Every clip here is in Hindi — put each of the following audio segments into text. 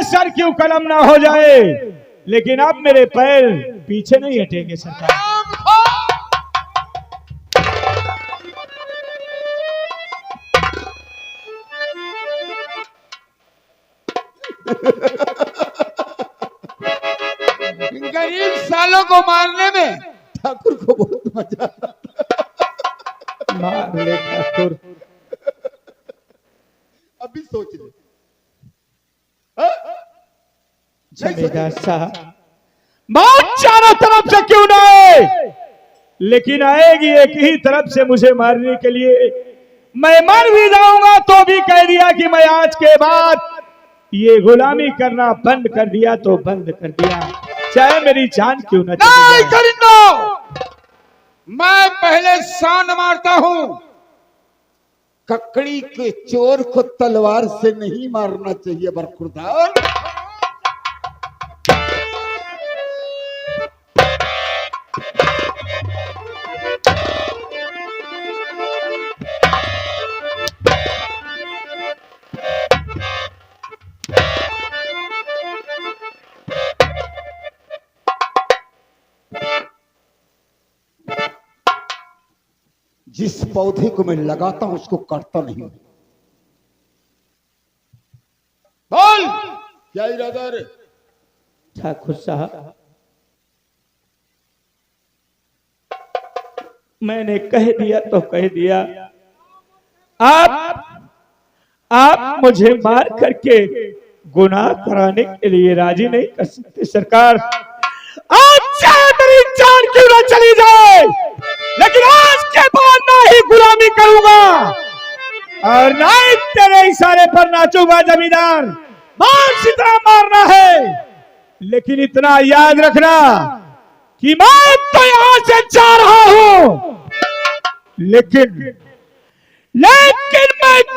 सर क्यों कलम ना हो जाए, लेकिन अब मेरे पैर पीछे नहीं हटेंगे सरकार। गरीब सालों को मारने में ठाकुर को बहुत मजा आता। मार ले ठाकुर। अभी सोच ले। जमींदार साहब, मौत चारों तरफ से क्यों ना आए, लेकिन आएगी एक ही तरफ से मुझे मारने के लिए। मैं मर भी जाऊंगा तो भी कह दिया कि मैं आज के बाद ये गुलामी करना बंद कर दिया तो बंद कर दिया, चाहे मेरी जान क्यों न चली जाए। करिंदो, मैं पहले शान मारता हूं। ककड़ी के चोर को तलवार से नहीं मारना चाहिए बरखुरदार। जिस पौधे को मैं लगाता हूं उसको काटता नहीं। बोल क्या इरादा रे? ठाकुर साहब, मैंने कह दिया तो कह दिया। आप मुझे मार करके गुनाह कराने के लिए राजी नहीं कर सकते सरकार। आज चाहे मेरी जान क्यों ना चली जाए, लेकिन आज के बाद ना ही गुलामी करूंगा और ना ही तेरे इशारे पर नाचूंगा। जमींदार, मार सीधा मारना है, लेकिन इतना याद रखना कि मैं तो यहां से जा रहा हूं, लेकिन मैं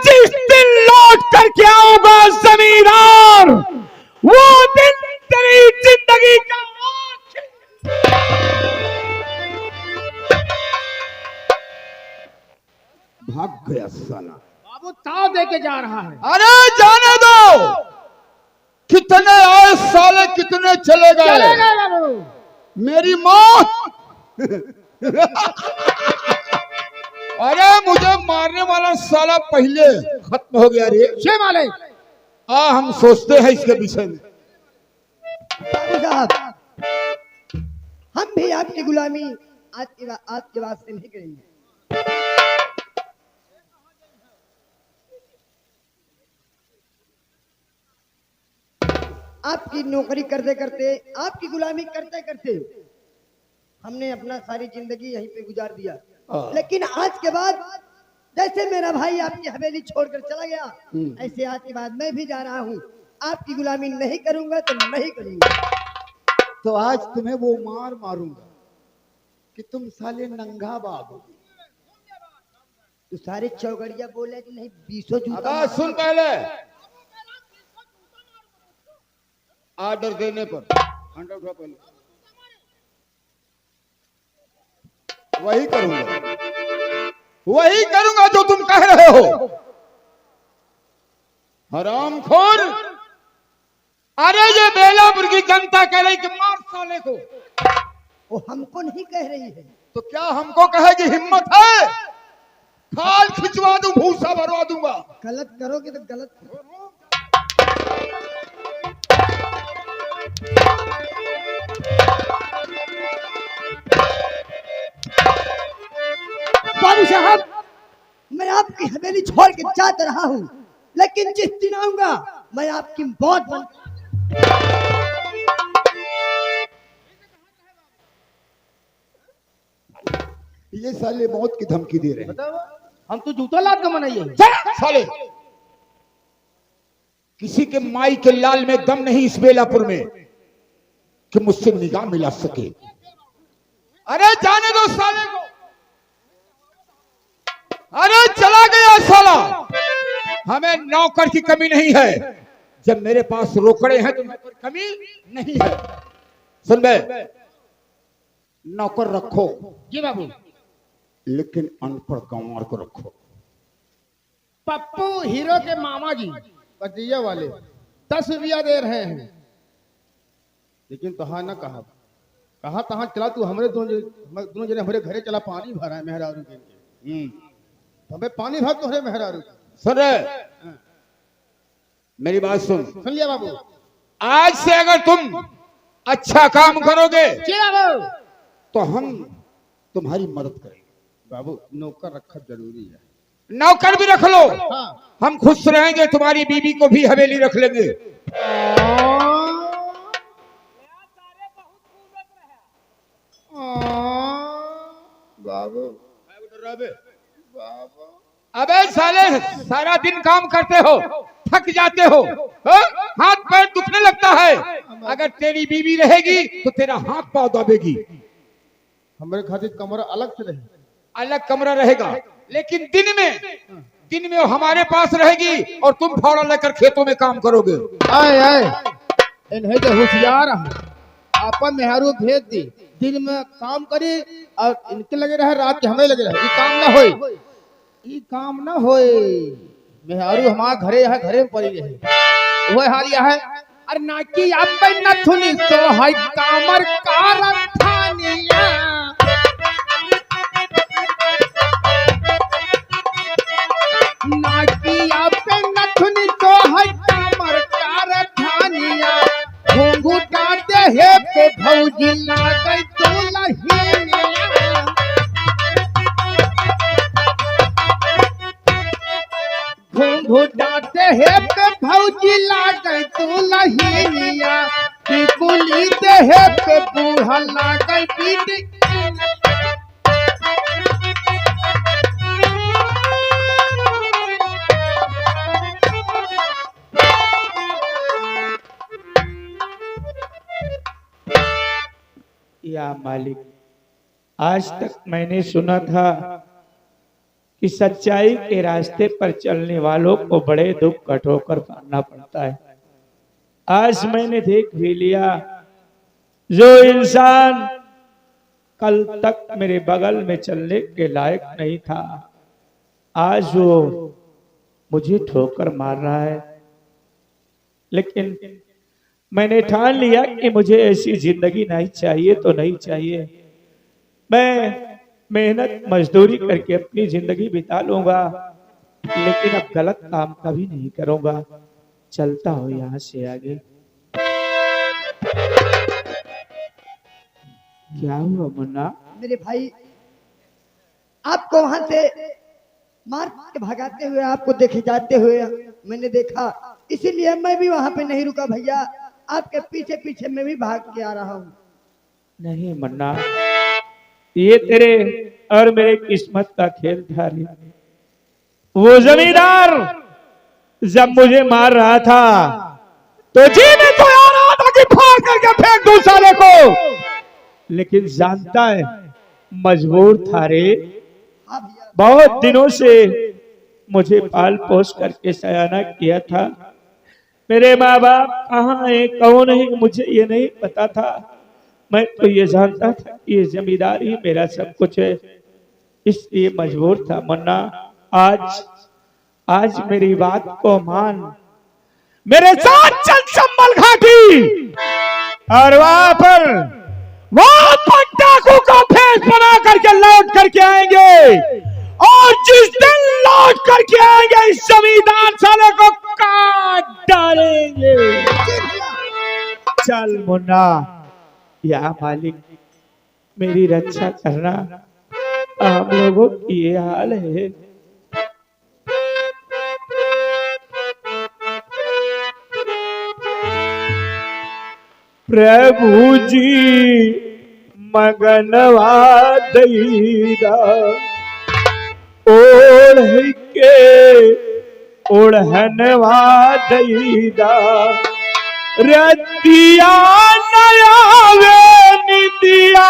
जिस दिन लौट करके आऊंगा जमींदार, वो दिन तेरी जिंदगी का भाग गया साला। बाबू ताव दे के जा रहा है। अरे जाने दो, कितने आए साले कितने चले गए। बाबू मेरी मौत अरे मुझे मारने वाला साला पहले खत्म हो गया रे। शे माले हम सोचते हैं इसके विषय में। साहब, हम भी आपकी गुलामी आज के बाद से नहीं करेंगे। आपकी नौकरी करते करते, आपकी गुलामी करते करते हमने अपना सारी जिंदगी यहीं पे गुजार दिया, लेकिन आज के बाद जैसे मेरा भाई आपकी हवेली छोड़कर चला गया, ऐसे आज के बाद मैं भी जा रहा हूँ। आपकी गुलामी नहीं करूंगा तो नहीं करूंगा। तो आज तुम्हें वो मार मारूंगा कि तुम साले नंगा बाबू। तो सारे चौगड़िया बोले कि नहीं 20 जूता। सुन पहले, आर्डर देने पर अंडा उठा पहले, वही करूंगा जो तुम कह रहे हो। हरामखोर, अरे ये बेलापुर की जनता कह रही कि मार साले को। वो हमको नहीं कह रही है तो क्या हमको कहेगी? हिम्मत है? खाल खिंचवा दूं, भूसा भरवा दूंगा। गलत करोगे तो गलत करो। बाबू साहब, मैं आपकी हवेली छोड़ के जाता रहा हूँ, लेकिन जिस दिन आऊंगा मैं आपकी मौत बन। ये साले मौत की धमकी दे रहे हैं। हम तो जूता लाद का मनाइए। साले, किसी के माई के लाल में दम नहीं इस बेलापुर में कि मुझसे निगाह मिला सके। अरे जाने दो साले को। अरे चला गया साला। हमें नौकर की कमी नहीं है। जब मेरे पास रोकड़े हैं तो नौकर कमी नहीं है। सुन बे, नौकर रखो जी बाबू। लेकिन अनपढ़ गंवार को रखो। पप्पू हीरो के मामा जी भतीजा वाले। 10 रुपया दे रहे हैं, लेकिन तहा न कहा कहा तहा चला तू हमरे दोनों जने हमरे घरे चला, पानी भरा है मेहरारू के। तो हमें पानी भर तो है मेहरारू के। सुन रहे, मेरी बात सुन। सुन लिया बाबू। आज से अगर तुम अच्छा काम करोगे जी बाबू। तो हम तुम्हारी मदद करेंगे। बाबू नौकर रखा जरूरी है। नौकर भी रख लो, हाँ। हम खुश रहेंगे, तुम्हारी बीवी को भी हवेली रख लेंगे। बाबू अबे साले, सारा दिन काम करते हो, थक जाते हो, हाँ? हाथ पैर दुखने लगता है। अगर तेरी बीवी रहेगी तो तेरा हाथ पांव दबेगी। हमारे खातिर कमरा अलग से रहे। अलग कमरा रहेगा, लेकिन दिन में वो हमारे पास रहेगी और तुम फावड़ा लेकर खेतों में काम करोगे। आए आए इन्हें तो होशियार आपन मेहरू भेज दी, दिन में काम करी और इनके लगे रहे, रात के हमें लगे रहे। ये काम ना होए, ये काम ना होए। मेहरू हमारे घरे है, घरे में पड़ी रहे। वो हाल यह है, अरे नाकी आप नथुनी तो है कामर कारखानिया। नाकिया पे नथुनी तो है कामर कारखानिया। घूंघूटा देहे पे भौजी लागै दुलहिनिया। घूंघूटा देहे पे भौजी लागै दुलहिनिया। टिकुली देहे पे बूढ़ा लागै बीटी। या मालिक, आज तक मैंने सुना था कि सच्चाई के रास्ते पर चलने वालों को बड़े दुख कठोकर पाना पड़ता है। आज मैंने देख भी लिया, जो इंसान कल तक मेरे बगल में चलने के लायक नहीं था, आज वो मुझे ठोकर मार रहा है। लेकिन मैंने ठान लिया कि मुझे ऐसी जिंदगी नहीं चाहिए तो नहीं चाहिए। मैं मेहनत मजदूरी करके अपनी जिंदगी बिता लूंगा, लेकिन अब गलत काम कभी नहीं करूंगा। चलता हूं यहाँ से आगे। क्या हुआ मुन्ना? मेरे भाई, आपको वहां से मार के भगाते हुए, आपको देखे जाते हुए मैंने देखा, इसीलिए मैं भी वहां पे नहीं रुका भैया। आपके पीछे पीछे मैं भी भाग के आ रहा हूँ। नहीं मुन्ना, ये तेरे और मेरे किस्मत का खेल था रे। वो जमींदार जब मुझे मार रहा था तो जी में तो आ रहा था कि फाड़ करके फेंक दूं साले को, लेकिन जानता है मजबूर था रे। हाँ भैया। बहुत दिनों से मुझे पाल पोस करके सयाना किया था। मेरे माँ बाप कहाँ है, कौन है, मुझे ये नहीं पता था। मैं तो ये जानता था कि ये जमींदार ही मेरा सब कुछ है, इसलिए मजबूर था। मुन्ना, आज मेरी बात को मान, मेरे साथ चल चंबल घाटी, और वहां पर डाकू का भेष बना करके लौट करके आएंगे, और जिस दिन लौट करके आएंगे इस जमींदार साले को काट डालेंगे। चल मुन्ना। या मालिक, मेरी रक्षा करना, हम लोगों की ये हाल है। प्रभु जी मगनवा दईदा, ओढ़ के ओढ़नवा दईदा, रतिया नयावे निदिया,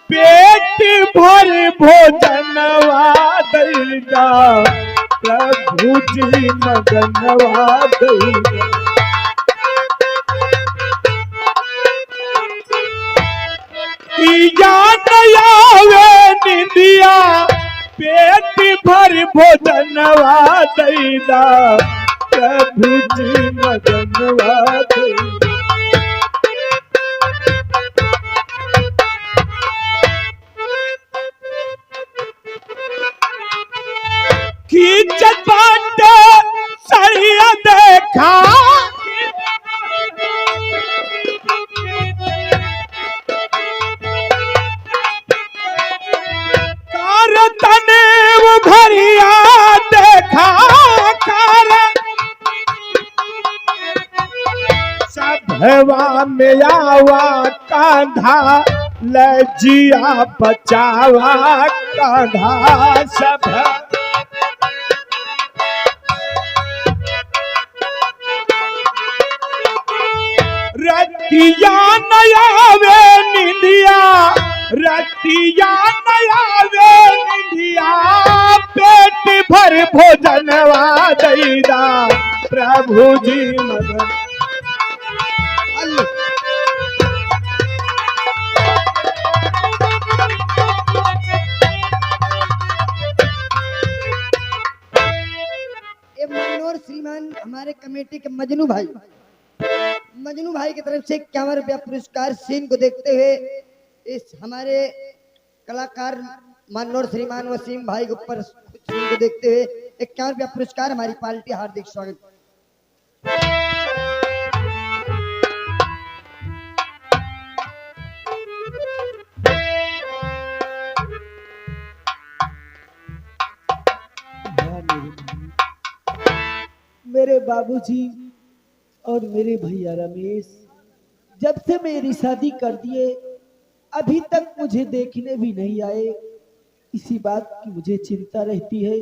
पेट भर भोजनवा दईदा, प्रभु जी मगनवा दईदा। निंदिया, पेट भर भोजनवा दईदा, प्रभु जी मगनवा दई खींचत बाटे सैया देखा कार तने वो घरिया देखा कार सभवा में आवा कांधा लजिया बचावा कांधा सब रतिया नया वे निंदिया रतिया नया वे निंदिया पेट भर भोजनवा दैदा प्रभु जी मगन ये मनोहर श्रीमान हमारे कमेटी के मजनू भाई की तरफ से 51 रुपया पुरस्कार सीन को देखते हुए इस हमारे कलाकार मनोहर श्रीमान वसीम भाई के ऊपर सीन को देखते हुए 51 रुपया पुरस्कार हमारी पार्टी हार्दिक स्वागत। मेरे बाबूजी और मेरे भैया रमेश जब से मेरी शादी कर दिए अभी तक मुझे देखने भी नहीं आए। इसी बात की मुझे चिंता रहती है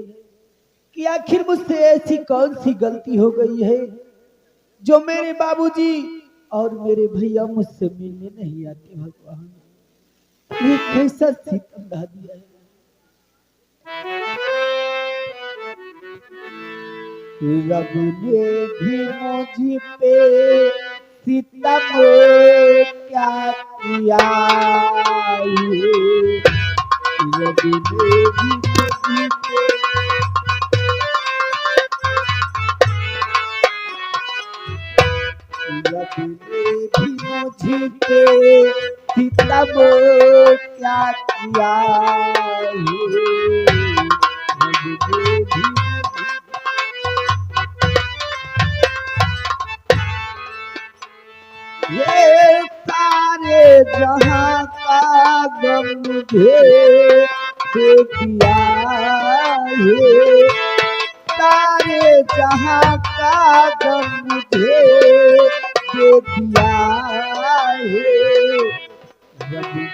कि आखिर मुझसे ऐसी कौन सी गलती हो गई है जो मेरे बाबूजी और मेरे भैया मुझसे मिलने नहीं आते। भगवान ये कैसा सितम ढा दिया है। रब ने भी मुझ पे सितम क्या किया है। रब ने भी मुझ पे रब ने भी मुझ पे सितम क्या किया है। रब ने भी ये सारे जहां का गम मुझे दे दिया है। सारे जहां का गम मुझे दे दिया है। रब ने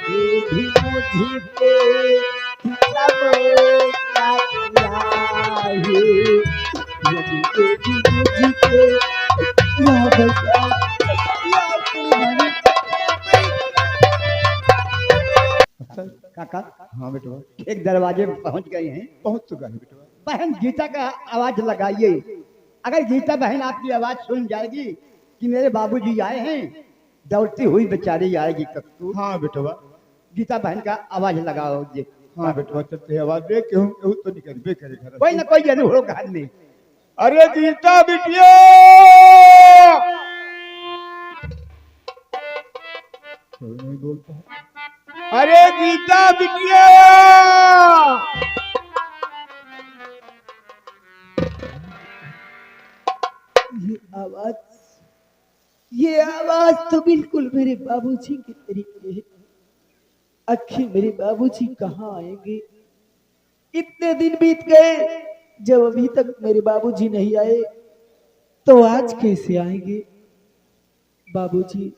भी मुझे पे सब क्या किया है। रब ने भी मुझे पे काका हाँ बेटवा एक दरवाजे में पहुंच गए हैं। पहुंच चुका है बेटवा। बहन गीता का आवाज लगाइए। अगर गीता बहन आपकी आवाज सुन जाएगी कि मेरे बाबूजी आए हैं, दौड़ती हुई बेचारी आएगी कत्तू। हाँ बेटवा। गीता बहन का आवाज लगाओ जी। हाँ बेटवा चलते आवाज दे केहू केहू तो निकल बे करे घर। कोई ना कोई जरूर हो घर में। अरे गीता बिटिया कोई नहीं बोलता है। अरे गीता बिटिया ये आवाज तो बिल्कुल मेरे बाबूजी के तरीके है। आखिर मेरे बाबूजी कहाँ आएंगे। इतने दिन बीत गए जब अभी तक मेरे बाबूजी नहीं आए तो आज कैसे आएंगे। बाबूजी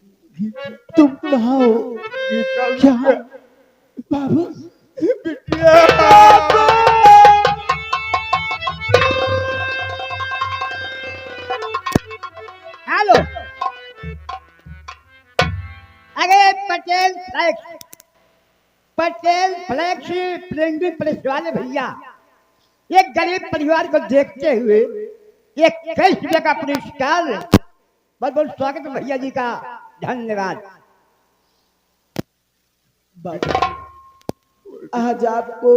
तुम कहाँ हो। क्या बाबू हेलो अरे पटेल फ्लैक्स प्रिंटिंग प्रेस वाले भैया, एक गरीब परिवार को देखते हुए एक 21 रुपये का पुरस्कार। बहुत बहुत स्वागत है भैया जी का, धन्यवाद। आज आपको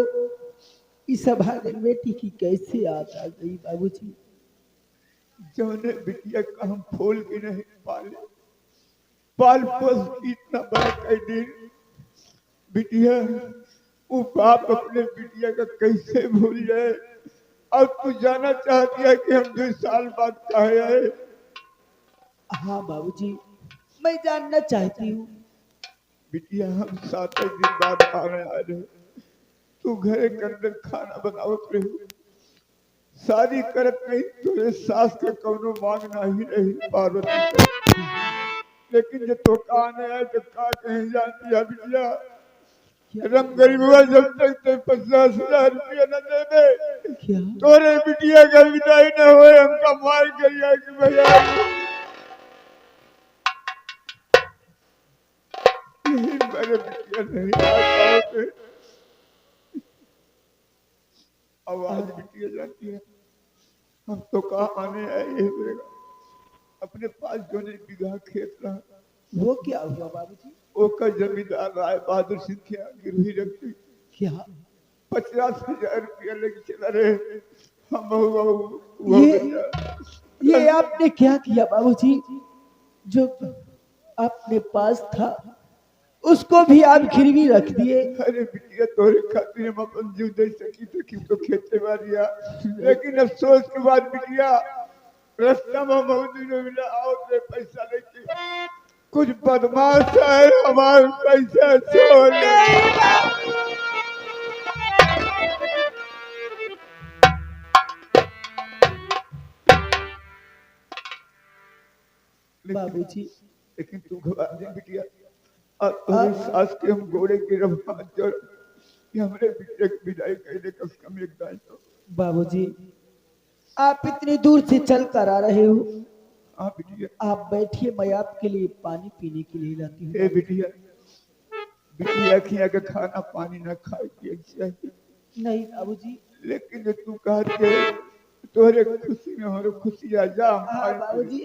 इस अभागन बेटी की कैसे याद आ गई बाबूजी। जौने बिटिया का हम फूल भी नहीं पाले, पाल पोस इतना बड़ा कर दी बिटिया, वो बाप अपने बिटिया का कैसे भूल जाए। अब तू जाना चाहती है कि हम 2 साल बाद कहे आए? हाँ बाबूजी, मैं जानना चाहती हूँ। बिटिया हम 7 दिन बाद आने आ रहे, तू घर के अंदर खाना बनावत रहे, शादी करत नहीं, तुझे सास के कौनो मांगना ही नहीं पार्वती के। लेकिन जो तो आने आए तो का कहीं जानती है बिटिया, रम गरीब हुआ जब तक ते 50,000 रुपया न दे दे, क्या तोरे बिटिया का विदाई न हो, हमका मार गया कि भैया मेरे बिटिया नहीं आ पाते। आवाज बिटिया जाती है, हम तो कहा आने आए हैं, अपने पास जो नहीं बिघा खेत रहा, वो क्या हुआ बाबूजी? ओका जमींदार राय बहादुर सिंह के गिरवी रखती, क्या 50,000 रुपया लेके चला रहे, हम ये आपने क्या किया बाबूजी? जो आपने पास था उसको भी आप गिरवी रख दिए। अरे बिटिया तोरे खातिर हम अपन जीव दे सकी तो क्यों तो खेते मारिया, लेकिन अफसोस के बाद बिटिया रास्ता में बहुत दिनों मिला आओ ते पैसा लेके, कुछ बदमाश है हमारे पैसा छोड़ बाबूजी लेकिन तू घबरा दे बिटिया, और तुम्हारी सास के हम घोड़े की रफ्तार जोड़ कि हमारे बिटिया की विदाई करने कम से कम एक दान दो। बाबूजी आप इतनी दूर से चल कर आ रहे हो, हाँ बिटिया। आप बैठिए, मैं आपके लिए पानी पीने के लिए लाती हूँ। ए बिटिया, बिटिया खिया के खाना पानी न खाए पिए चाहिए, नहीं बाबूजी। लेकिन जो तू कहते तोरे खुशी में हमारे खुशी आ जा। हाँ बाबूजी।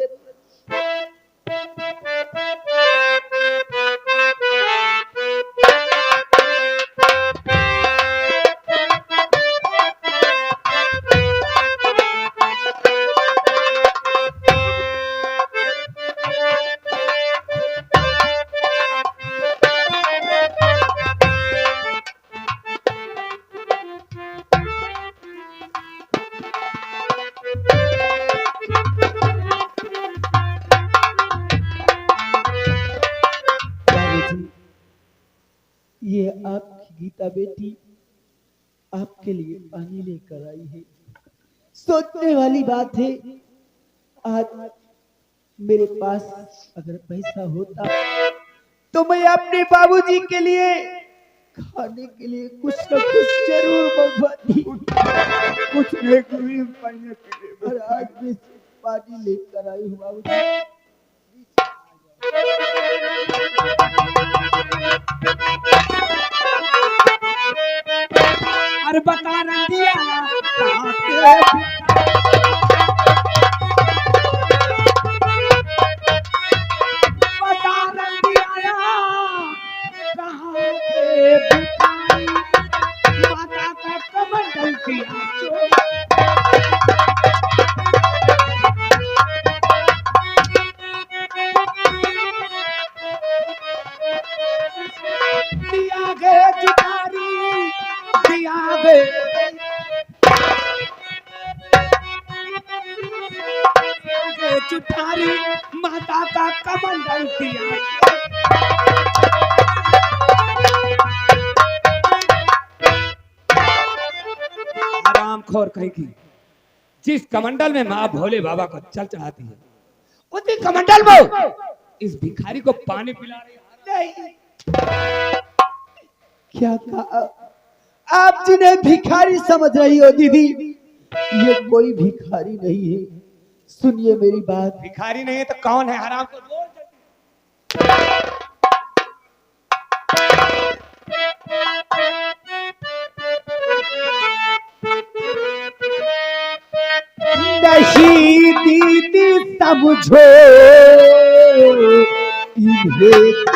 ये आपकी गीता बेटी आपके लिए पानी लेकर आई है। सोचने वाली बात है, आज मेरे पास अगर पैसा होता तो मैं अपने बाबूजी के लिए खाने के लिए कुछ न कुछ जरूर मंगवाती। कुछ लेकर पानी के लिए और आज भी पानी लेकर आई हूँ बाबूजी। अरे बता रंदिया बता रंदिया माता का कमंडल किया दिया गया जुटारी दिया गया जुटारी माता का कमंडल दिया। आराम खोर कहेगी, जिस कमंडल में माँ भोले बाबा को चल चढ़ाती है उसी कमंडल में इस भिखारी को पानी पिला रही है। क्या कहा? आप जिन्हें भिखारी समझ रही हो दीदी, ये कोई भिखारी नहीं है। सुनिए मेरी बात। भिखारी नहीं है तो कौन है? हराम को बोल नहीं दीदी समझो, इन्हें